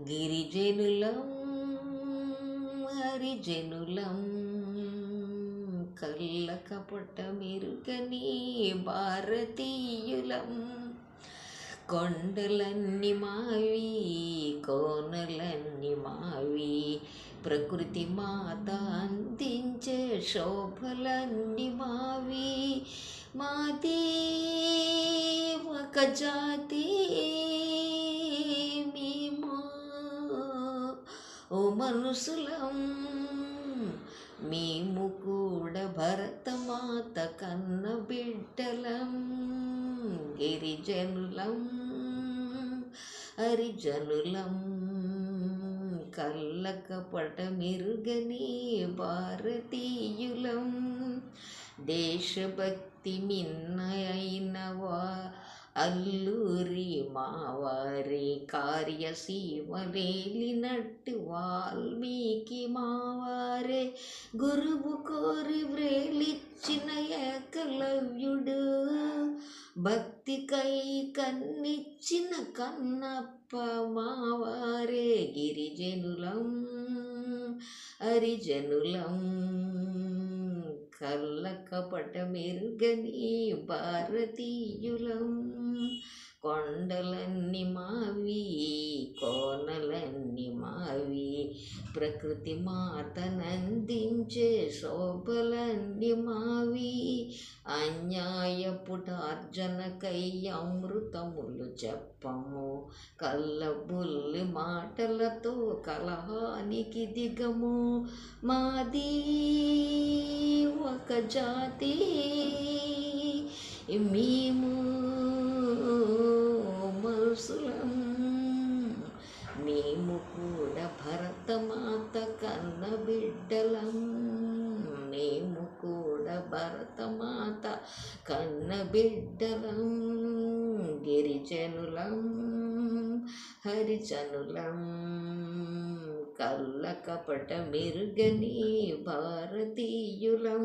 గిరిజనులం హరిజనులం కళ్ళ కపట మెరుగని భారతీయులం. కొండలన్నీ మావి కోనలన్నీ మావి, ప్రకృతి మాత అందించే శోభలన్నీ మావి. మాది ఒక జాతి మేము ఓ మనుషులం, మేము కూడా భరతమాత కన్న బిడ్డలం. గిరిజనులం హరిజనులం కళ్ళ కపట మెరుగని భారతీయులం. దేశభక్తి మిన్నయైనవా అల్లూరి మావారి, కార్యసీమలేలినట్టు వాల్మీకి మావారే. గురువు కోరి వ్రేలిచ్చిన ఏకలవ్యుడు, భక్తికై కన్నిచ్చిన కన్నప్ప మావారే. గిరిజనులం హరిజనులం కళ్ళ కపట మెరుగని భారతీయులం. కొండలన్నీ మావి కోనలన్నీ మావి, ప్రకృతి మాతనందించే శోభలన్నీ మావి. అన్యాయపుటార్జనకై అమృతములు చెప్పము, కళ్ళబుల్లి మాటలతో కలహానికి దిగము. మాది ఒక జాతి మేము మనుషులం, మేము కూడా భరతమాత కన్న బిడ్డలం. మేము కూడా భరతమాత కన్న బిడ్డలం. గిరిజనులం హరిజనులం కళ్ళ కపట మెరుగని భారతీయులం.